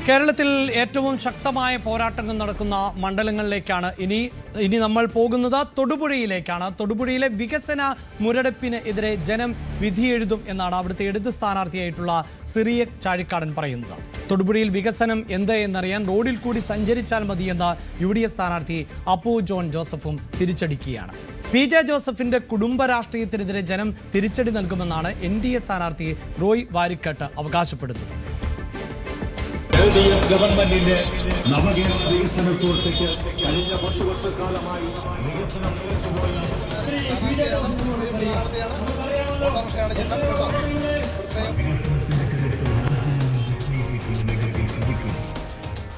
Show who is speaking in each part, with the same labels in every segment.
Speaker 1: കേരളത്തിൽ ഏറ്റവും ശക്തമായ പോരാട്ടങ്ങൾ നടക്കുന്ന മണ്ഡലങ്ങളിലേക്കാണ് ഇനി നമ്മൾ പോകുന്നത്. തൊടുപുഴയിലേക്കാണ്. തൊടുപുഴയിലെ വികസന മുരടിപ്പിന് എതിരെ ജനം വിധിയെഴുതും എന്നാണ് അവിടുത്തെ ഇടത് സ്ഥാനാർത്ഥിയായിട്ടുള്ള സിറിയക് ചാഴിക്കാടൻ പറയുന്നത്. തൊടുപുഴയിൽ വികസനം എന്ത് എന്നറിയാൻ റോഡിൽ കൂടി സഞ്ചരിച്ചാൽ മതിയെന്ന് UDF സ്ഥാനാർത്ഥി അപ്പു ജോൺ ജോസഫും തിരിച്ചടിക്കുകയാണ്. PJ ജോസഫിന്റെ കുടുംബ രാഷ്ട്രീയത്തിനെതിരെ ജനം തിരിച്ചടി നൽകുമെന്നാണ് NDA സ്ഥാനാർത്ഥി റോയ് വാരിക്കട്ട് അവകാശപ്പെടുന്നത്.
Speaker 2: ഗവൺമെന്റിന്റെ നവകേരള വികസനത്തോട്ടേക്ക് കഴിഞ്ഞ 10 വർഷക്കാലമായി വികസനം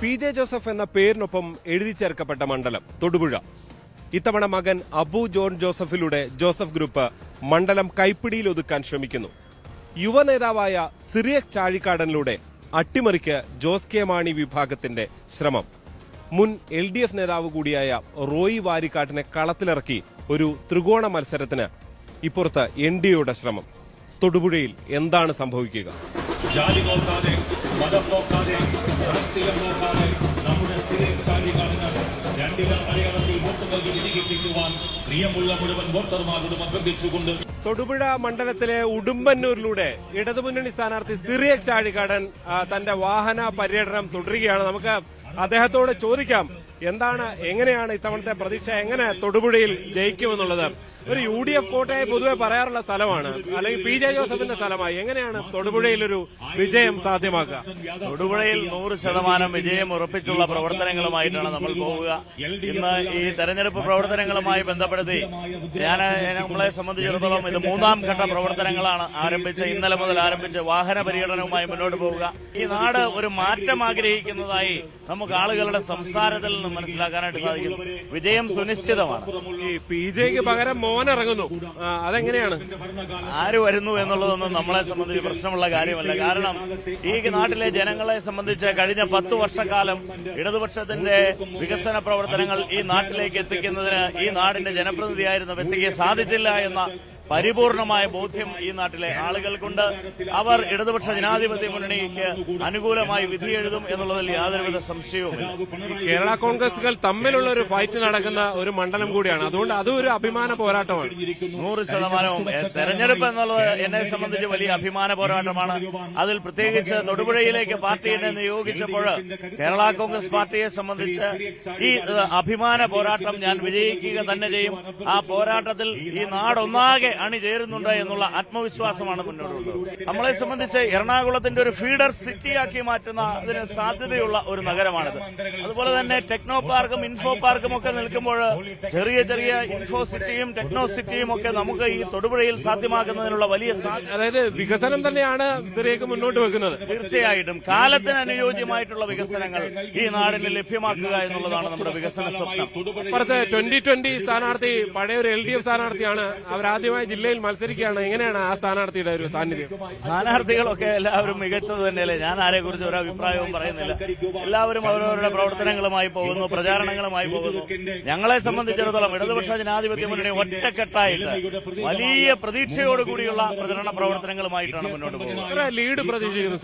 Speaker 3: PJ ജോസഫ് എന്ന പേരിനൊപ്പം എഴുതി ചേർക്കപ്പെട്ട മണ്ഡലം തൊടുപുഴ. ഇത്തവണ മകൻ അബു ജോൺ ജോസഫിലൂടെ ജോസഫ് ഗ്രൂപ്പ് മണ്ഡലം കൈപ്പിടിയിൽ ഒതുക്കാൻ ശ്രമിക്കുന്നു. യുവ നേതാവായ സിറിയക് ചാഴിക്കാടനിലൂടെ അട്ടിമറിക്ക് ജോസ് കെ മാണി വിഭാഗത്തിന്റെ ശ്രമം. മുൻ LDF നേതാവ് കൂടിയായ റോയി വാരിക്കാട്ടിനെ കളത്തിലിറക്കി ഒരു ത്രികോണ മത്സരത്തിന് ഇപ്പുറത്ത് NDAയുടെ ശ്രമം. തൊടുപുഴയിൽ എന്താണ് സംഭവിക്കുക?
Speaker 2: ജാതി നോക്കാതെ, മതം നോക്കാതെ, രാഷ്ട്രീയം നോക്കാതെ നമ്മുടെ സിറിയക് ചാഴിക്കാടന് രണ്ടിലും മലയാളത്തിൽ വോട്ട് നൽകി വിധിക്കിപ്പിക്കുവാൻ പ്രിയമുള്ള മുഴുവൻ വോട്ടർമാരോടും അഭ്യർത്ഥിച്ചുകൊണ്ട്
Speaker 3: തൊടുപുഴ മണ്ഡലത്തിലെ ഉടുമ്പന്നൂരിലൂടെ ഇടതുമുന്നണി സ്ഥാനാർത്ഥി സിറിയക് ചാഴിക്കാടൻ തന്റെ വാഹന പര്യടനം തുടരുകയാണ്. നമുക്ക് അദ്ദേഹത്തോട് ചോദിക്കാം, എങ്ങനെയാണ് ഇത്തവണത്തെ പ്രതീക്ഷ, എങ്ങനെ തൊടുപുഴയിൽ ജയിക്കുമെന്നുള്ളത്. ഒരു UDF കോട്ടയായി പൊതുവെ പറയാറുള്ള സ്ഥലമാണ്, അല്ലെങ്കിൽ PJ ജോസഫിന്റെ സ്ഥലമായി. എങ്ങനെയാണ് തൊടുപുഴയിൽ ഒരു വിജയം സാധ്യമാക്കുക?
Speaker 4: തൊടുപുഴയിൽ 100% വിജയം ഉറപ്പിച്ചുള്ള പ്രവർത്തനങ്ങളുമായിട്ടാണ് നമ്മൾ പോവുക. ഇന്ന് ഈ തെരഞ്ഞെടുപ്പ് പ്രവർത്തനങ്ങളുമായി ബന്ധപ്പെടുത്തി നമ്മളെ സംബന്ധിച്ചിടത്തോളം ഇത് 3ാം ഘട്ട പ്രവർത്തനങ്ങളാണ് ഇന്നലെ മുതൽ ആരംഭിച്ച് വാഹന പര്യടനവുമായി മുന്നോട്ട് പോവുക. ഈ നാട് ഒരു മാറ്റം ആഗ്രഹിക്കുന്നതായി നമുക്ക് ആളുകളുടെ സംസാരത്തിൽ നിന്ന് മനസ്സിലാക്കാനായിട്ട് സാധിക്കുന്നു. വിജയം സുനിശ്ചിതമാണ്.
Speaker 3: ഈ PJക്ക് പകരം മോനിറങ്ങുന്നു, അതെങ്ങനെയാണ്?
Speaker 4: ആര് വരുന്നു എന്നുള്ളതൊന്നും നമ്മളെ സംബന്ധിച്ച് പ്രശ്നമുള്ള കാര്യമല്ല. കാരണം ഈ നാട്ടിലെ ജനങ്ങളെ സംബന്ധിച്ച് കഴിഞ്ഞ 10 വർഷക്കാലം ഇടതുപക്ഷത്തിന്റെ വികസന പ്രവർത്തനങ്ങൾ ഈ നാട്ടിലേക്ക് എത്തിക്കുന്നതിന് ഈ നാടിന്റെ ജനപ്രതിനിധിയായിരുന്ന വ്യക്തിക്ക് സാധിച്ചില്ല എന്ന പരിപൂർണമായ ബോധ്യം ഈ നാട്ടിലെ ആളുകൾക്കുണ്ട്. അവർ ഇടതുപക്ഷ ജനാധിപത്യ മുന്നണിക്ക് അനുകൂലമായി വിധിയെഴുതും എന്നുള്ളതിൽ യാതൊരുവിധ സംശയവുമില്ല.
Speaker 3: കേരള കോൺഗ്രസുകൾ തമ്മിലുള്ള ഒരു ഫൈറ്റ് നടക്കുന്ന ഒരു മണ്ഡലം കൂടിയാണ്, അതുകൊണ്ട് അതും ഒരു അഭിമാന പോരാട്ടമാണ്.
Speaker 4: 100% തെരഞ്ഞെടുപ്പ് എന്നുള്ളത് എന്നെ സംബന്ധിച്ച് വലിയ അഭിമാന പോരാട്ടമാണ്. അതിൽ പ്രത്യേകിച്ച് തൊടുപുഴയിലേക്ക് പാർട്ടി എന്നെ നിയോഗിച്ചപ്പോൾ കേരള കോൺഗ്രസ് പാർട്ടിയെ സംബന്ധിച്ച് ഈ അഭിമാന പോരാട്ടം ഞാൻ വിജയിക്കുക തന്നെ ചെയ്യും. ആ പോരാട്ടത്തിൽ ഈ നാടൊന്നാകെ അണിചേരുന്നുണ്ട് എന്നുള്ള ആത്മവിശ്വാസമാണ് മുന്നോട്ടുള്ളത്. നമ്മളെ സംബന്ധിച്ച് എറണാകുളത്തിന്റെ ഒരു ഫീഡർ സിറ്റിയാക്കി മാറ്റുന്ന അതിന് സാധ്യതയുള്ള ഒരു നഗരമാണിത്. അതുപോലെ തന്നെ ടെക്നോ പാർക്കും ഇൻഫോ പാർക്കും ഒക്കെ നിൽക്കുമ്പോൾ ചെറിയ ചെറിയ ഇൻഫോ സിറ്റിയും ടെക്നോ സിറ്റിയും ഒക്കെ നമുക്ക് ഈ തൊടുപുഴയിൽ സാധ്യമാക്കുന്നതിനുള്ള വലിയ
Speaker 3: അതായത് വികസനം തന്നെയാണ് സിറിയക്ക് മുന്നോട്ട് വെക്കുന്നത്.
Speaker 4: തീർച്ചയായിട്ടും കാലത്തിന് അനുയോജ്യമായിട്ടുള്ള വികസനങ്ങൾ ഈ നാടിന് ലഭ്യമാക്കുക എന്നുള്ളതാണ് നമ്മുടെ വികസന സ്വപ്നം.
Speaker 3: 2020 സ്ഥാനാർത്ഥി പഴയ ഒരു LDF സ്ഥാനാർത്ഥിയാണ്. അവരാദ്യമായി ജില്ലയിൽ മത്സരിക്കുകയാണ്. എങ്ങനെയാണ് ആ സ്ഥാനാർത്ഥിയുടെ ഒരു സാന്നിധ്യം?
Speaker 4: സ്ഥാനാർത്ഥികളൊക്കെ എല്ലാവരും മികച്ചത് തന്നെയല്ലേ. ഞാൻ ആരെക്കുറിച്ച് ഒരു അഭിപ്രായവും പറയുന്നില്ല. എല്ലാവരും അവരവരുടെ പ്രവർത്തനങ്ങളുമായി പോകുന്നു, പ്രചാരണങ്ങളുമായി പോകുന്നു. ഞങ്ങളെ സംബന്ധിച്ചിടത്തോളം ഇടതുപക്ഷ ജനാധിപത്യ മുന്നണി ഒറ്റക്കെട്ടായിട്ട് വലിയ പ്രതീക്ഷയോടുകൂടിയുള്ള പ്രചരണ പ്രവർത്തനങ്ങളുമായിട്ടാണ് മുന്നോട്ട് പോകുന്നത്.
Speaker 3: ലീഡ് പ്രതീക്ഷിക്കുന്നു.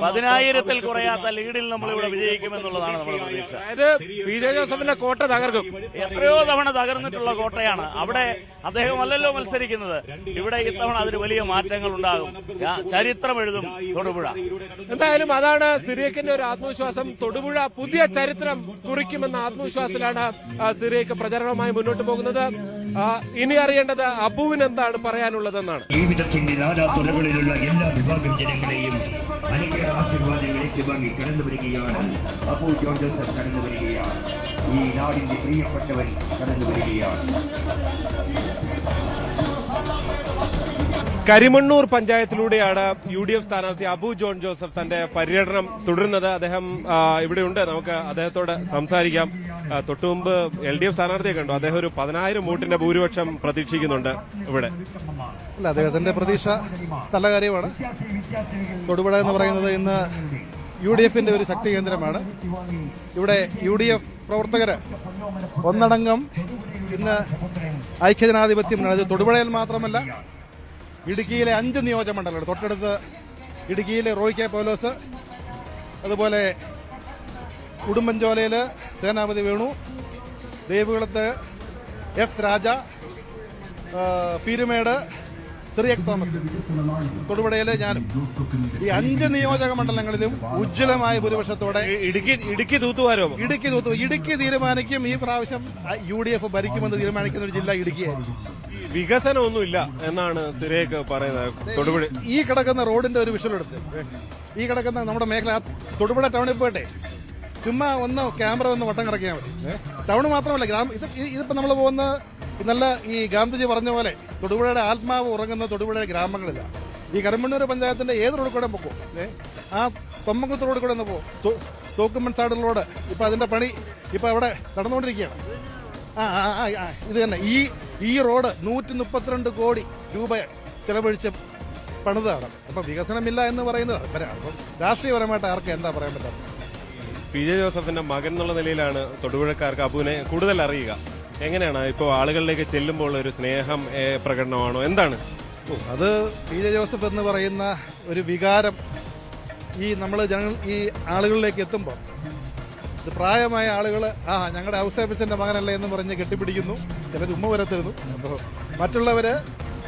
Speaker 4: 10,000-ൽ കുറയാത്ത ലീഡിൽ നമ്മളിവിടെ വിജയിക്കുമെന്നുള്ളതാണ് നമ്മുടെ പ്രതീക്ഷ.
Speaker 3: അതായത് PJ ജോസഫിന്റെ കോട്ട തകർക്കും.
Speaker 4: എത്രയോ തവണ തകർന്നിട്ടുള്ള കോട്ടയാണ്. അവിടെ അദ്ദേഹമല്ലല്ലോ മത്സരിക്കുന്നത്. ഇവിടെ ഇത്തവണ അതിന് വലിയ മാറ്റങ്ങൾ ഉണ്ടാകും. ചരിത്രം എഴുതും തൊടുപുഴ.
Speaker 3: എന്തായാലും അതാണ് സിറിയക്കിന്റെ ഒരു ആത്മവിശ്വാസം. തൊടുപുഴ പുതിയ ചരിത്രം കുറിക്കുമെന്ന ആത്മവിശ്വാസത്തിലാണ് സിറിയക്ക് പ്രചരണവുമായി മുന്നോട്ട് പോകുന്നത്. ഇനി അറിയേണ്ടത് അബുവിന് എന്താണ് പറയാനുള്ളതെന്നാണ്.
Speaker 5: ജീവിതത്തിന്റെ നാനാതുറകളിലുള്ള എല്ലാ വിഭാഗം ജനങ്ങളെയും അനേക ആശീർവാദങ്ങൾ ഏറ്റുവാങ്ങി കടന്നു വരികയാണ്. അബു ജോൺ ജോസഫ് കടന്നു വരികയാണ്. ഈ നാടിന്റെ പ്രിയപ്പെട്ടവൻ കടന്നു വരികയാണ്.
Speaker 3: കരിമണ്ണൂർ പഞ്ചായത്തിലൂടെയാണ് UDF സ്ഥാനാർത്ഥി അബു ജോൺ ജോസഫ് തന്റെ പര്യടനം തുടരുന്നത്. അദ്ദേഹം ഇവിടെയുണ്ട്, നമുക്ക് അദ്ദേഹത്തോട് സംസാരിക്കാം. തൊട്ടുമുമ്പ് LDF സ്ഥാനാർത്ഥിയെ കണ്ടു. അദ്ദേഹം ഒരു 10,000 വോട്ടിന്റെ ഭൂരിപക്ഷം പ്രതീക്ഷിക്കുന്നുണ്ട് ഇവിടെ.
Speaker 6: അല്ല, അദ്ദേഹത്തിന്റെ പ്രതീക്ഷ നല്ല കാര്യമാണ്. തൊടുപുഴ എന്ന് പറയുന്നത് ഇന്ന് UDFന്റെ ഒരു ശക്തി കേന്ദ്രമാണ്. ഇവിടെ UDF പ്രവർത്തകര് ഒന്നടങ്കം ഇന്ന് ഐക്യജനാധിപത്യം തൊടുപുഴയിൽ മാത്രമല്ല ഇടുക്കിയിലെ 5 നിയോജകമണ്ഡലങ്ങൾ തൊട്ടടുത്ത് ഇടുക്കിയിലെ റോയ് കെ പൗലോസ്, അതുപോലെ ഉടുമ്പൻചോലയിൽ സേനാപതി വേണു, ദേവികുളത്ത് എസ് രാജ, പീരുമേട് സിറിയക് തോമസ്, തൊടുപുഴയിൽ ഞാനും. ഈ 5 നിയോജക മണ്ഡലങ്ങളിലും ഉജ്ജ്വലമായ ഭൂരിപക്ഷത്തോടെ
Speaker 3: ഇടുക്കി തൂത്തുവാരോ?
Speaker 6: ഇടുക്കി തീരുമാനിക്കും. ഈ പ്രാവശ്യം UDF ഭരിക്കുമെന്ന് തീരുമാനിക്കുന്ന ഒരു ജില്ല ഇടുക്കിയായിരിക്കും.
Speaker 3: വികസനമൊന്നുമില്ല എന്നാണ് സിറിയക് പറയുന്നത്. തൊടുപുഴ
Speaker 6: ഈ കിടക്കുന്ന റോഡിന്റെ ഒരു വിഷ്വൽ എടുത്ത്, ഈ കിടക്കുന്ന നമ്മുടെ മേഖല തൊടുപുഴ ടൗണിൽ പോയിട്ടെ ചുമ്മാ ഒന്ന് ക്യാമറ ഒന്ന് വട്ടം കറക്കിയാൽ മതി. ടൗൺ മാത്രമല്ല, ഇതിപ്പോ നമ്മൾ പോകുന്ന നല്ല ഈ ഗാന്ധിജി പറഞ്ഞ പോലെ തൊടുപുഴയുടെ ആത്മാവ് ഉറങ്ങുന്ന തൊടുപുഴയുടെ ഗ്രാമങ്ങളില്ല. ഈ കരമണ്ണൂർ പഞ്ചായത്തിന്റെ ഏത് റോഡ് കൂടെ പോകും, ആ തൊമ്മക്കുത്ത് റോഡ് കൂടെ ഒന്ന് പോകും. തോക്കുമൻസാട് റോഡ് ഇപ്പൊ അതിന്റെ പണി ഇപ്പൊ അവിടെ നടന്നുകൊണ്ടിരിക്കുകയാണ്. ഇത് തന്നെ ഈ റോഡ് 132 കോടി രൂപ ചെലവഴിച്ച് പണിതാണ്. അപ്പൊ വികസനമില്ല എന്ന് പറയുന്നത് അപ്പം രാഷ്ട്രീയപരമായിട്ട് ആർക്ക് എന്താ പറയാൻ പറ്റാത്തത്?
Speaker 3: PJ ജോസഫിന്റെ മകൻ എന്നുള്ള നിലയിലാണ് തൊടുപുഴക്കാർക്ക് അബുവിനെ കൂടുതൽ അറിയുക. എങ്ങനെയാണ് ഇപ്പോൾ ആളുകളിലേക്ക് ചെല്ലുമ്പോൾ ഒരു സ്നേഹം പ്രകടനമാണോ, എന്താണ്?
Speaker 6: അത് PJ ജോസഫ് എന്ന് പറയുന്ന ഒരു വികാരം ഈ ആളുകളിലേക്ക് എത്തുമ്പോൾ ഇത് പ്രായമായ ആളുകൾ ഞങ്ങളുടെ ഔസേപ്പച്ചന്റെ മകനല്ലേ എന്ന് പറഞ്ഞ് കെട്ടിപ്പിടിക്കുന്നു, ചിലർ ഉമ്മ വരത്തിരുന്നു. അപ്പോൾ മറ്റുള്ളവര്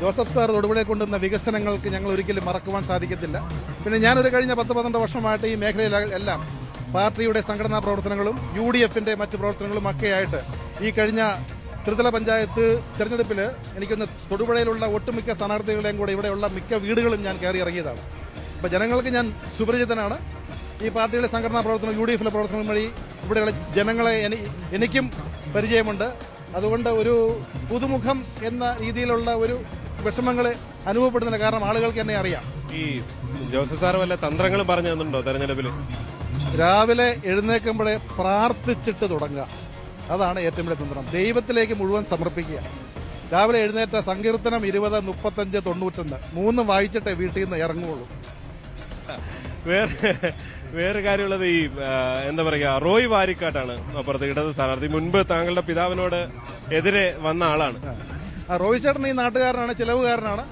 Speaker 6: ജോസഫ് സാർ തൊടുപുഴയെ കൊണ്ടുവന്ന വികസനങ്ങൾക്ക് ഞങ്ങൾ ഒരിക്കലും മറക്കുവാൻ സാധിക്കത്തില്ല. പിന്നെ ഞാനൊരു കഴിഞ്ഞ 10-12 വർഷമായിട്ട് ഈ മേഖലയിലെല്ലാം പാർട്ടിയുടെ സംഘടനാ പ്രവർത്തനങ്ങളും UDFന്റെ മറ്റു പ്രവർത്തനങ്ങളും ഒക്കെയായിട്ട് ഈ കഴിഞ്ഞ ത്രിതല പഞ്ചായത്ത് തെരഞ്ഞെടുപ്പിൽ എനിക്കൊന്ന് തൊടുപുഴയിലുള്ള ഒട്ടുമിക്ക സ്ഥാനാർത്ഥികളെയും കൂടെ ഇവിടെയുള്ള മിക്ക വീടുകളും ഞാൻ കയറി ഇറങ്ങിയതാണ്. അപ്പോൾ ജനങ്ങൾക്ക് ഞാൻ സുപരിചിതനാണ്. ഈ പാർട്ടിയുടെ സംഘടനാ പ്രവർത്തനം UDFിലെ പ്രവർത്തനം വഴി ഇവിടെയുള്ള ജനങ്ങളെ എനിക്കും പരിചയമുണ്ട്. അതുകൊണ്ട് ഒരു പുതുമുഖം എന്ന രീതിയിലുള്ള ഒരു വിഷമങ്ങൾ അനുഭവപ്പെടുന്നില്ല. കാരണം ആളുകൾക്ക് എന്നെ അറിയാം.
Speaker 3: ഈ ജോസഫ് സാർ വല്ല തന്ത്രങ്ങളും പറഞ്ഞു തന്നിട്ടുണ്ടോ തെരഞ്ഞെടുപ്പിൽ?
Speaker 6: രാവിലെ എഴുന്നേൽക്കുമ്പോഴേ പ്രാർത്ഥിച്ചിട്ട് തുടങ്ങുക, അതാണ് ഏറ്റവും വലിയ തന്ത്രം. ദൈവത്തിലേക്ക് മുഴുവൻ സമർപ്പിക്കുക. രാവിലെ എഴുന്നേറ്റ സങ്കീർത്തനം 20, 35, 92 3 വായിച്ചിട്ടേ വീട്ടിൽ നിന്ന് ഇറങ്ങുള്ളൂ.
Speaker 3: വേറെ കാര്യമുള്ളത് ഈ എന്താ പറയുക, റോയ് വാരിക്കാട്ടാണ് അപ്പുറത്ത് ഇടത് സ്ഥാനാർത്ഥി. മുൻപ് താങ്കളുടെ പിതാവിനോട് എതിരെ വന്ന ആളാണ്.
Speaker 6: റോയ് ചേട്ടൻ ഈ നാട്ടുകാരനാണ്, ചിലവുകാരനാണ്.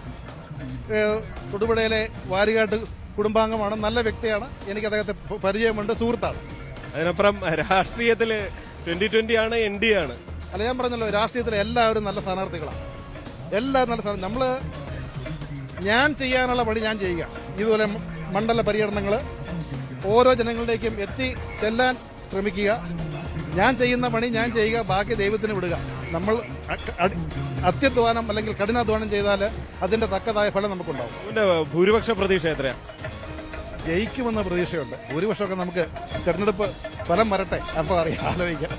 Speaker 6: തൊടുപുഴയിലെ വാരികാട്ട് കുടുംബാംഗമാണ്, നല്ല വ്യക്തിയാണ്. എനിക്ക് അദ്ദേഹത്തെ പരിചയമുണ്ട്, സുഹൃത്താണ്.
Speaker 3: അതിനപ്പുറം രാഷ്ട്രീയത്തില് 2020 ആണ്, ND ആണ്.
Speaker 6: അല്ല, ഞാൻ പറഞ്ഞല്ലോ, രാഷ്ട്രീയത്തിലെ എല്ലാവരും നല്ല സ്ഥാനാർത്ഥികളാണ്. എല്ലാവരും നല്ല സ്ഥാനാർത്ഥി. ഞാൻ ചെയ്യാനുള്ള പണി ഞാൻ ചെയ്യുക. ഇതുപോലെ മണ്ഡല പര്യടനങ്ങൾ ഓരോ ജനങ്ങളിലേക്കും എത്തി ചെല്ലാൻ ശ്രമിക്കുക. ഞാൻ ചെയ്യുന്ന പണി ഞാൻ ചെയ്യുക, ബാക്കി ദൈവത്തിന് വിടുക. നമ്മൾ അത്യധ്വാനം അല്ലെങ്കിൽ കഠിനാധ്വാനം ചെയ്താൽ അതിന്റെ തക്കതായ ഫലം നമുക്കുണ്ടാവും.
Speaker 3: ഭൂരിപക്ഷ പ്രതീക്ഷ എത്രയാ?
Speaker 6: ജയിക്കുമെന്ന പ്രതീക്ഷയുണ്ട്. ഭൂരിപക്ഷമൊക്കെ നമുക്ക് തെരഞ്ഞെടുപ്പ് ഫലം വരട്ടെ, അപ്പോൾ ആലോചിക്കാം.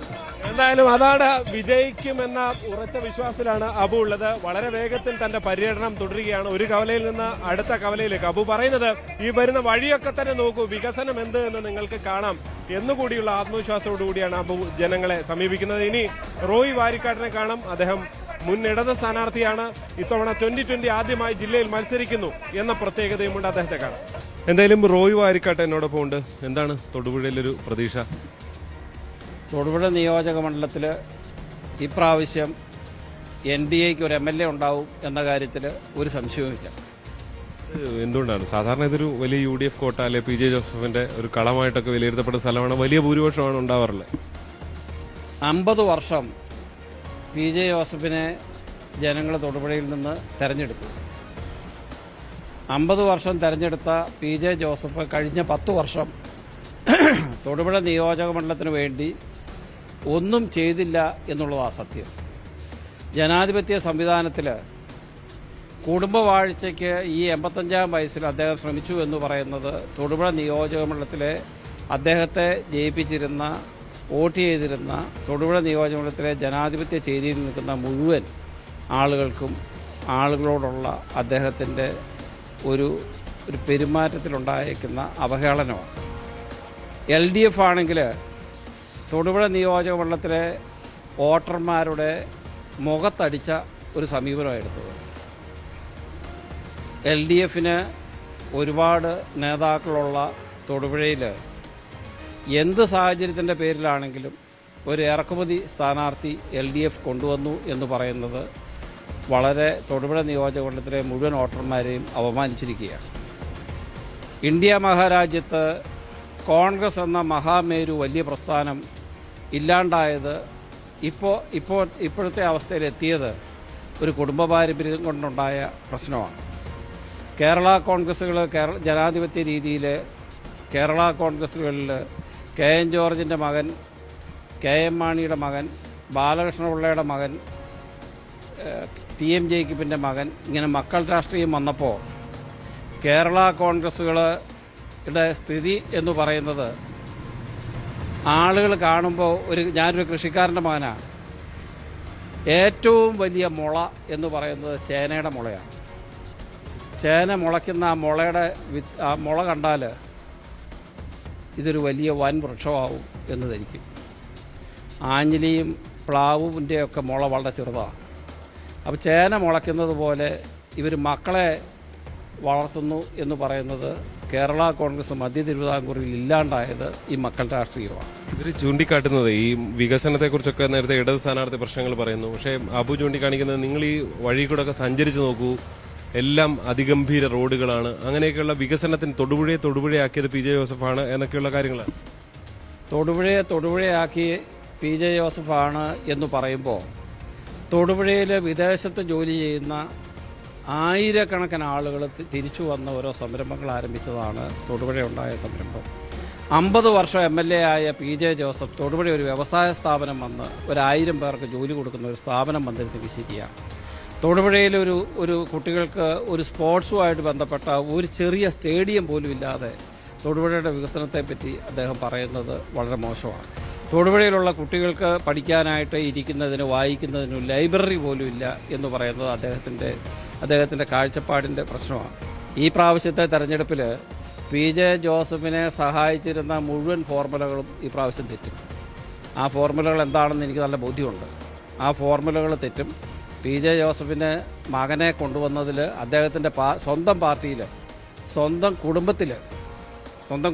Speaker 3: എന്തായാലും അതാണ്, വിജയിക്കുമെന്ന ഉറച്ച വിശ്വാസത്തിലാണ് അബു ഉള്ളത്. വളരെ വേഗത്തിൽ തന്റെ പര്യടനം തുടരുകയാണ്, ഒരു കവലയിൽ നിന്ന് അടുത്ത കവലയിലേക്ക്. അബു പറയുന്നത്, ഈ വരുന്ന വഴിയൊക്കെ തന്നെ നോക്കൂ, വികസനം എന്ത് എന്ന് നിങ്ങൾക്ക് കാണാം എന്നുകൂടിയുള്ള ആത്മവിശ്വാസത്തോടുകൂടിയാണ് അബു ജനങ്ങളെ സമീപിക്കുന്നത്. ഇനി റോയ് വാരിക്കാട്ടിനെ കാണാം. അദ്ദേഹം മുൻ ഇടത് സ്ഥാനാർത്ഥിയാണ്. ഇത്തവണ 2020 ആദ്യമായി ജില്ലയിൽ മത്സരിക്കുന്നു എന്ന പ്രത്യേകതയുമുണ്ട് അദ്ദേഹത്തെ കാണാം. എന്തായാലും റോയ് വാരിക്കാട്ട് എന്നോടൊപ്പം ഉണ്ട്. എന്താണ് തൊടുപുഴയിലൊരു പ്രതീക്ഷ?
Speaker 7: തൊടുപുഴ നിയോജക മണ്ഡലത്തിൽ ഇപ്രാവശ്യം NDAക്ക് ഒരു MLA ഉണ്ടാവും എന്ന കാര്യത്തിൽ ഒരു സംശയവുമില്ല.
Speaker 3: എന്തുകൊണ്ടാണ്? സാധാരണ ഇതൊരു വലിയ UDF കോട്ട, അല്ലെ PJ ജോസഫിന്റെ ഒരു കളമായിട്ടൊക്കെ വിലയിരുത്തപ്പെട്ട സ്ഥലമാണ്, വലിയ ഭൂരിപക്ഷമാണ് ഉണ്ടാവാറുള്ളത്.
Speaker 7: 50 വർഷം PJ ജോസഫിനെ ജനങ്ങൾ തൊടുപുഴയിൽ നിന്ന് തെരഞ്ഞെടുത്തു. 50 വർഷം തെരഞ്ഞെടുത്ത PJ ജോസഫ് കഴിഞ്ഞ 10 വർഷം തൊടുപുഴ നിയോജക മണ്ഡലത്തിന് വേണ്ടി ഒന്നും ചെയ്തില്ല എന്നുള്ളതാണ് സത്യം. ജനാധിപത്യ സംവിധാനത്തിൽ കുടുംബവാഴ്ചയ്ക്ക് ഈ 85-ാം വയസ്സിൽ അദ്ദേഹം ശ്രമിച്ചു എന്ന് പറയുന്നത് തൊടുപുഴ നിയോജക മണ്ഡലത്തിലെ അദ്ദേഹത്തെ ജയിപ്പിച്ചിരുന്ന, വോട്ട് ചെയ്തിരുന്ന തൊടുപുഴ നിയോജക മണ്ഡലത്തിലെ ജനാധിപത്യ ചേരിയിൽ നിൽക്കുന്ന മുഴുവൻ ആളുകളോടുള്ള അദ്ദേഹത്തിൻ്റെ ഒരു പെരുമാറ്റത്തിലുണ്ടായേക്കുന്ന അവഹേളനമാണ്. LDF ആണെങ്കിൽ തൊടുപുഴ നിയോജക മണ്ഡലത്തിലെ വോട്ടർമാരുടെ മുഖത്തടിച്ച ഒരു സമീപനമാണ് എടുത്തത്. LDFന് ഒരുപാട് നേതാക്കളുള്ള തൊടുപുഴയിൽ എന്ത് സാഹചര്യത്തിൻ്റെ പേരിലാണെങ്കിലും ഒരു ഇറക്കുമതി സ്ഥാനാർത്ഥി LDF കൊണ്ടുവന്നു എന്ന് പറയുന്നത് വളരെ തൊടുപുഴ നിയോജക മണ്ഡലത്തിലെ മുഴുവൻ വോട്ടർമാരെയും അപമാനിച്ചിരിക്കുകയാണ്. ഇന്ത്യ മഹാരാജ്യത്ത് കോൺഗ്രസ് എന്ന മഹാമേരു വലിയ പ്രസ്ഥാനം ഇല്ലാണ്ടായത് ഇപ്പോഴത്തെ അവസ്ഥയിലെത്തിയത് ഒരു കുടുംബ പാരമ്പര്യം കൊണ്ടുണ്ടായ പ്രശ്നമാണ്. കേരള കോൺഗ്രസ്സുകൾ ജനാധിപത്യ രീതിയിൽ കേരള കോൺഗ്രസ്സുകളിൽ കെ എൻ ജോർജിൻ്റെ മകൻ, കെ എം മാണിയുടെ മകൻ, ബാലകൃഷ്ണപിള്ളയുടെ മകൻ, ടി എം ജേക്കബിൻ്റെ മകൻ, ഇങ്ങനെ മക്കൾ രാഷ്ട്രീയം വന്നപ്പോൾ കേരള കോൺഗ്രസ്സുകളുടെ സ്ഥിതി എന്ന് പറയുന്നത് ആളുകൾ കാണുമ്പോൾ ഞാനൊരു കൃഷിക്കാരൻ്റെ മകനാണ്. ഏറ്റവും വലിയ മുള എന്ന് പറയുന്നത് ചേനയുടെ മുളയാണ്. ചേന മുളയ്ക്കുന്ന ആ മുള കണ്ടാൽ ഇതൊരു വലിയ വൻ വൃക്ഷമാവും എന്ന് ധരിക്കും. ആഞ്ഞിലിയും പ്ലാവുവിൻ്റെയൊക്കെ മുള വളരെ ചെറുതാണ്. അപ്പോൾ ചേന മുളയ്ക്കുന്നത് പോലെ ഇവർ മക്കളെ വളർത്തുന്നു എന്ന് പറയുന്നത് കേരള കോൺഗ്രസ് മധ്യ തിരുവിതാംകൂറിൽ ഇല്ലാണ്ടായത് ഈ മക്കൾ രാഷ്ട്രീയമാണ്.
Speaker 3: ഇവർ ചൂണ്ടിക്കാട്ടുന്നത് ഈ വികസനത്തെക്കുറിച്ചൊക്കെ നേരത്തെ ഇടത് സ്ഥാനാർത്ഥി പ്രശ്നങ്ങൾ പറയുന്നു. പക്ഷേ അബു ചൂണ്ടിക്കാണിക്കുന്നത് നിങ്ങൾ ഈ വഴി കൂടെ ഒക്കെ സഞ്ചരിച്ച് നോക്കൂ, എല്ലാം അതിഗംഭീര റോഡുകളാണ്. അങ്ങനെയൊക്കെയുള്ള വികസനത്തിന് തൊടുപുഴയാക്കിയത് പി ജെ ജോസഫാണ് എന്നൊക്കെയുള്ള കാര്യങ്ങളാണ്.
Speaker 7: തൊടുപുഴയാക്കി പി ജെ ജോസഫാണ് എന്ന് പറയുമ്പോൾ തൊടുപുഴയിൽ വിദേശത്ത് ജോലി ചെയ്യുന്ന ആയിരക്കണക്കിന് ആളുകൾ തിരിച്ചു വന്ന ഓരോ സംരംഭങ്ങൾ ആരംഭിച്ചതാണ് തൊടുപുഴയുണ്ടായ സംരംഭം. 50 വർഷം MLA ആയ പി ജെ ജോസഫ് തൊടുപുഴ ഒരു വ്യവസായ സ്ഥാപനം വന്ന് 1000 പേർക്ക് ജോലി കൊടുക്കുന്ന ഒരു സ്ഥാപനം വന്നിരുന്നത് ശരിയാണ്. തൊടുപുഴയിൽ ഒരു കുട്ടികൾക്ക് ഒരു സ്പോർട്സുമായിട്ട് ബന്ധപ്പെട്ട ഒരു ചെറിയ സ്റ്റേഡിയം പോലും ഇല്ലാതെ തൊടുപുഴയുടെ വികസനത്തെപ്പറ്റി അദ്ദേഹം പറയുന്നത് വളരെ മോശമാണ്. തൊടുപുഴയിലുള്ള കുട്ടികൾക്ക് പഠിക്കാനായിട്ട് ഇരിക്കുന്നതിന് വായിക്കുന്നതിനും ലൈബ്രറി പോലും ഇല്ല എന്ന് പറയുന്നത് അദ്ദേഹത്തിൻ്റെ കാഴ്ചപ്പാടിൻ്റെ പ്രശ്നമാണ്. ഈ പ്രാവശ്യത്തെ തെരഞ്ഞെടുപ്പിൽ പി ജെ ജോസഫിനെ സഹായിച്ചിരുന്ന മുഴുവൻ ഫോർമുലകളും ഈ പ്രാവശ്യം തെറ്റും. ആ ഫോർമുലകൾ എന്താണെന്ന് എനിക്ക് നല്ല ബോധ്യമുണ്ട്. ആ ഫോർമുലകൾ തെറ്റും. പി ജെ ജോസഫിന് മകനെ കൊണ്ടുവന്നതിൽ അദ്ദേഹത്തിൻ്റെ സ്വന്തം പാർട്ടിയിൽ സ്വന്തം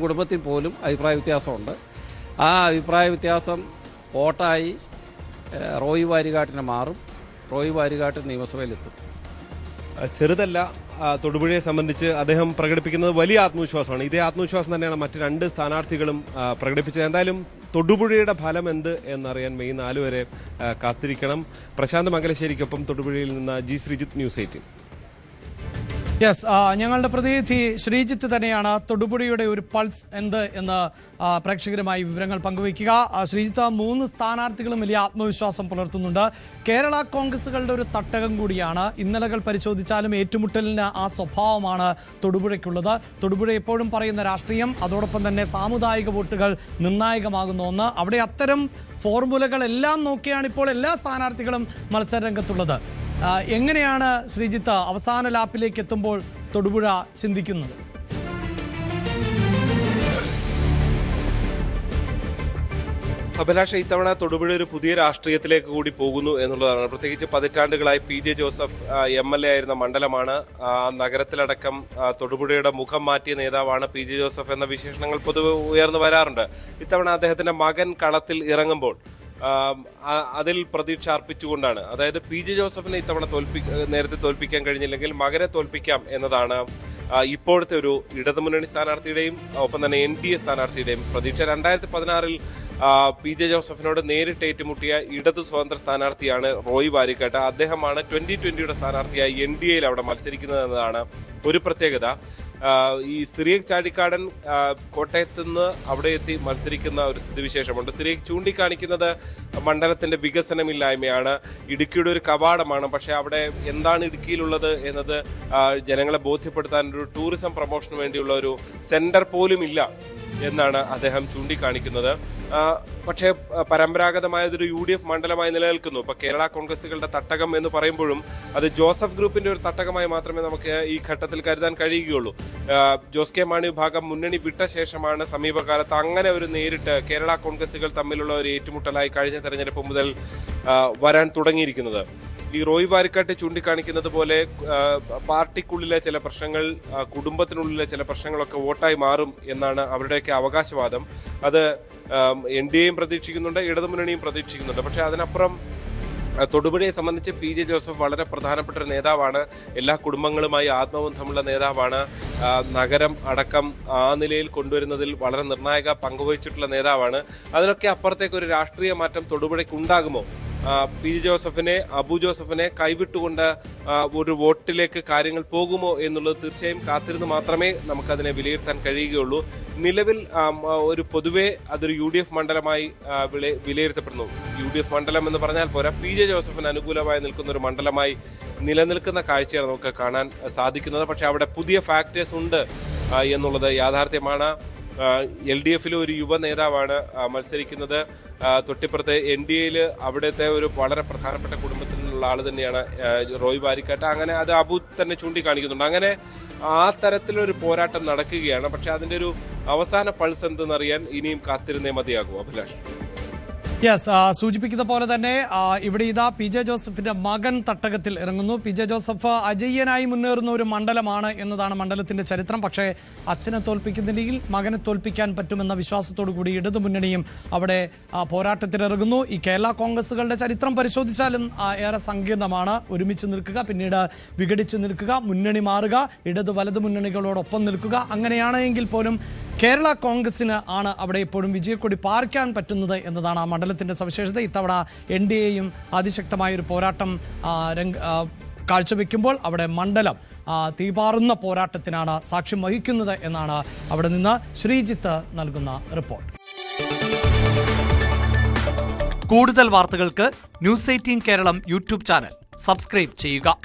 Speaker 7: കുടുംബത്തിൽ പോലും അഭിപ്രായ വ്യത്യാസമുണ്ട്. ആ അഭിപ്രായ വ്യത്യാസം വോട്ടായി റോയി വാരികാട്ടിന് മാറും. റോയി വാരികാട്ട് നിയമസഭയിലെത്തും.
Speaker 3: ചെറുതല്ല. തൊടുപുഴയെ സംബന്ധിച്ച് അദ്ദേഹം പ്രകടിപ്പിക്കുന്നത് വലിയ ആത്മവിശ്വാസമാണ്. ഇതേ ആത്മവിശ്വാസം തന്നെയാണ് മറ്റ് 2 സ്ഥാനാർത്ഥികളും പ്രകടിപ്പിച്ചത്. എന്തായാലും തൊടുപുഴയുടെ ഫലം എന്ത് എന്നറിയാൻ മെയ് 4 വരെ കാത്തിരിക്കണം. പ്രശാന്ത് മംഗലശ്ശേരിക്കൊപ്പം തൊടുപുഴയിൽ നിന്ന് ജി ശ്രീജിത്ത്, ന്യൂസ് 18.
Speaker 1: യെസ്, ഞങ്ങളുടെ പ്രതിനിധി ശ്രീജിത്ത് തന്നെയാണ് തൊടുപുഴയുടെ ഒരു പൾസ് എന്ത് എന്ന് പ്രേക്ഷകരുമായി വിവരങ്ങൾ പങ്കുവയ്ക്കുക. ശ്രീജിത്ത്, 3 സ്ഥാനാർത്ഥികളും വലിയ ആത്മവിശ്വാസം പുലർത്തുന്നുണ്ട്. കേരള കോൺഗ്രസുകളുടെ ഒരു തട്ടകം കൂടിയാണ്. ഇന്നലകൾ പരിശോധിച്ചാലും ഏറ്റുമുട്ടലിന് ആ സ്വഭാവമാണ് തൊടുപുഴയ്ക്കുള്ളത്. തൊടുപുഴ എപ്പോഴും പറയുന്ന രാഷ്ട്രീയം, അതോടൊപ്പം തന്നെ സാമുദായിക വോട്ടുകൾ നിർണായകമാകുന്ന ഒന്ന്. അവിടെ അത്തരം ഫോർമുലകളെല്ലാം നോക്കിയാണ് ഇപ്പോൾ എല്ലാ സ്ഥാനാർത്ഥികളും മത്സരരംഗത്തുള്ളത്. എങ്ങനെയാണ് ശ്രീജിത്ത് അവസാന ലാപ്പിലേക്ക് എത്തുമ്പോൾ തൊടുപുഴ ചിന്തിക്കുന്നത്?
Speaker 3: അഭിലാഷ, ഇത്തവണ തൊടുപുഴ ഒരു പുതിയ രാഷ്ട്രീയത്തിലേക്ക് കൂടി പോകുന്നു എന്നുള്ളതാണ്. പ്രത്യേകിച്ച് പതിറ്റാണ്ടുകളായി പി ജെ ജോസഫ് MLA ആയിരുന്ന മണ്ഡലമാണ്. നഗരത്തിലടക്കം തൊടുപുഴയുടെ മുഖം മാറ്റിയ നേതാവാണ് പി ജെ ജോസഫ് എന്ന വിശേഷണങ്ങൾ പൊതുവെ ഉയർന്നു വരാറുണ്ട്. ഇത്തവണ അദ്ദേഹത്തിന്റെ മകൻ കളത്തിൽ ഇറങ്ങുമ്പോൾ അതിൽ പ്രതീക്ഷ അർപ്പിച്ചുകൊണ്ടാണ്. അതായത് പി ജെ ജോസഫിനെ ഇത്തവണ നേരത്തെ തോൽപ്പിക്കാൻ കഴിഞ്ഞില്ലെങ്കിൽ മകനെ തോൽപ്പിക്കാം എന്നതാണ് ഇപ്പോഴത്തെ ഒരു ഇടതുമുന്നണി സ്ഥാനാർത്ഥിയുടെയും ഒപ്പം തന്നെ NDA സ്ഥാനാർത്ഥിയുടെയും പ്രതീക്ഷ. 2016-ൽ പി ജെ ജോസഫിനോട് നേരിട്ട് ഏറ്റുമുട്ടിയ ഇടതു സ്വതന്ത്ര സ്ഥാനാർത്ഥിയാണ് റോയി വാരിക്കാട്ട്. അദ്ദേഹമാണ് 2020യുടെ സ്ഥാനാർത്ഥിയായി NDAയിൽ അവിടെ മത്സരിക്കുന്നത് എന്നതാണ് ഒരു പ്രത്യേകത. ഈ സിറിയക് ചാഴിക്കാടൻ കോട്ടയത്ത് നിന്ന് അവിടെ എത്തി മത്സരിക്കുന്ന ഒരു സ്ഥിതിവിശേഷമുണ്ട്. സിറിയക് ചൂണ്ടിക്കാണിക്കുന്നത് മണ്ഡലത്തിന്റെ വികസനമില്ലായ്മയാണ്, ഇടുക്കിയുടെ ഒരു കവാടമാണ്. പക്ഷെ അവിടെ എന്താണ് ഇടുക്കിയിലുള്ളത് എന്നത് ജനങ്ങളെ ബോധ്യപ്പെടുത്താൻ ഒരു ടൂറിസം പ്രൊമോഷന് വേണ്ടിയുള്ള ഒരു സെന്റർ പോലും ഇല്ല എന്നാണ് അദ്ദേഹം ചൂണ്ടിക്കാണിക്കുന്നത്. പക്ഷേ പരമ്പരാഗതമായതൊരു UDF മണ്ഡലമായി നിലനിൽക്കുന്നു. ഇപ്പൊ കേരള കോൺഗ്രസുകളുടെ തട്ടകം എന്ന് പറയുമ്പോഴും അത് ജോസഫ് ഗ്രൂപ്പിന്റെ ഒരു തട്ടകമായി മാത്രമേ നമുക്ക് ഈ ഘട്ടത്തിൽ കരുതാൻ കഴിയുകയുള്ളൂ. ജോസ് കെ മാണി വിഭാഗം മുന്നണി വിട്ട ശേഷമാണ് സമീപകാലത്ത് അങ്ങനെ ഒരു നേരിട്ട് കേരള കോൺഗ്രസുകൾ തമ്മിലുള്ള ഒരു ഏറ്റുമുട്ടലായി കഴിഞ്ഞ തെരഞ്ഞെടുപ്പ് മുതൽ വരാൻ തുടങ്ങിയിരിക്കുന്നത്. ഈ റോയി വാരിക്കാട്ട് ചൂണ്ടിക്കാണിക്കുന്നത് പോലെ പാർട്ടിക്കുള്ളിലെ ചില പ്രശ്നങ്ങൾ, കുടുംബത്തിനുള്ളിലെ ചില പ്രശ്നങ്ങളൊക്കെ വോട്ടായി മാറും എന്നാണ് അവരുടെയൊക്കെ അവകാശവാദം. അത് NDAയും പ്രതീക്ഷിക്കുന്നുണ്ട്, ഇടതുമുന്നണിയും പ്രതീക്ഷിക്കുന്നുണ്ട്. പക്ഷെ അതിനപ്പുറം തൊടുപുഴയെ സംബന്ധിച്ച് PJ ജോസഫ് വളരെ പ്രധാനപ്പെട്ട ഒരു നേതാവാണ്. എല്ലാ കുടുംബങ്ങളുമായി ആത്മബന്ധമുള്ള നേതാവാണ്. നഗരം അടക്കം ആ നിലയിൽ കൊണ്ടുവരുന്നതിൽ വളരെ നിർണായക പങ്കുവഹിച്ചിട്ടുള്ള നേതാവാണ്. അതിനൊക്കെ അപ്പുറത്തേക്ക് ഒരു രാഷ്ട്രീയ മാറ്റം തൊടുപുഴയ്ക്ക് ഉണ്ടാകുമോ? PJ ജോസഫിനെ, അബു ജോസഫിനെ കൈവിട്ടുകൊണ്ട് ഒരു വോട്ടിലേക്ക് കാര്യങ്ങൾ പോകുമോ എന്നുള്ളത് തീർച്ചയായും കാത്തിരുന്ന് മാത്രമേ നമുക്കതിനെ വിലയിരുത്താൻ കഴിയുകയുള്ളൂ. നിലവിൽ ഒരു പൊതുവെ അതൊരു UDF മണ്ഡലമായി വിലയിരുത്തപ്പെടുന്നു. UDF മണ്ഡലം എന്ന് പറഞ്ഞാൽ പോരാ, PJ ജോസഫിന് അനുകൂലമായി നിൽക്കുന്ന ഒരു മണ്ഡലമായി നിലനിൽക്കുന്ന കാഴ്ചയാണ് നമുക്ക് കാണാൻ സാധിക്കുന്നത്. പക്ഷേ അവിടെ പുതിയ ഫാക്ടേഴ്സ് ഉണ്ട് എന്നുള്ളത് യാഥാർത്ഥ്യമാണ്. LDFിലെ ഒരു യുവ നേതാവാണ് മത്സരിക്കുന്നത്. തൊട്ടിപ്പുറത്ത് NDAയിൽ അവിടുത്തെ ഒരു വളരെ പ്രധാനപ്പെട്ട കുടുംബത്തിൽ നിന്നുള്ള ആൾ തന്നെയാണ് റോയ് വാരിക്കാട്ട്. അങ്ങനെ അത് അബു തന്നെ ചൂണ്ടിക്കാണിക്കുന്നുണ്ട്. അങ്ങനെ ആ തരത്തിലൊരു പോരാട്ടം നടക്കുകയാണ്. പക്ഷെ അതിൻ്റെ ഒരു അവസാന പൾസ് എന്തെന്നറിയാൻ ഇനിയും കാത്തിരുന്നേ മതിയാകും. അഭിലാഷ്.
Speaker 1: യെസ്, സൂചിപ്പിക്കുന്ന പോലെ തന്നെ ഇവിടെ ഇതാ PJ ജോസഫിന്റെ മകൻ തട്ടകത്തിൽ ഇറങ്ങുന്നു. PJ ജോസഫ് അജയ്യനായി മുന്നേറുന്ന ഒരു മണ്ഡലമാണ് എന്നതാണ് മണ്ഡലത്തിന്റെ ചരിത്രം. പക്ഷേ അച്ഛനെ തോൽപ്പിക്കുന്നില്ലെങ്കിൽ മകനെ തോൽപ്പിക്കാൻ പറ്റുമെന്ന വിശ്വാസത്തോടു കൂടി ഇടതുമുന്നണിയും അവിടെ പോരാട്ടത്തിലിറങ്ങുന്നു. ഈ കേരള കോൺഗ്രസുകളുടെ ചരിത്രം പരിശോധിച്ചാലും ഏറെ സങ്കീർണമാണ്. ഒരുമിച്ച് നിൽക്കുക, പിന്നീട് വിഘടിച്ച് നിൽക്കുക, മുന്നണി മാറുക, ഇടതു വലതു മുന്നണികളോടൊപ്പം നിൽക്കുക. അങ്ങനെയാണെങ്കിൽ പോലും കേരള കോൺഗ്രസിന് ആണ് അവിടെ ഇപ്പോഴും വിജയക്കൊടി പാറിക്കാൻ പറ്റുന്നത് എന്നതാണ് ആ മണ്ഡലത്തിൻ്റെ സവിശേഷത. ഇത്തവണ NDAയും അതിശക്തമായൊരു പോരാട്ടം കാഴ്ചവെക്കുമ്പോൾ അവിടെ മണ്ഡലം തീപാറുന്ന പോരാട്ടത്തിനാണ് സാക്ഷ്യം വഹിക്കുന്നത് എന്നാണ് അവിടെ നിന്ന് ശ്രീജിത്ത് നൽകുന്ന റിപ്പോർട്ട്. കൂടുതൽ വാർത്തകൾക്ക് News 18 Keralam YouTube channel subscribe ചെയ്യുക.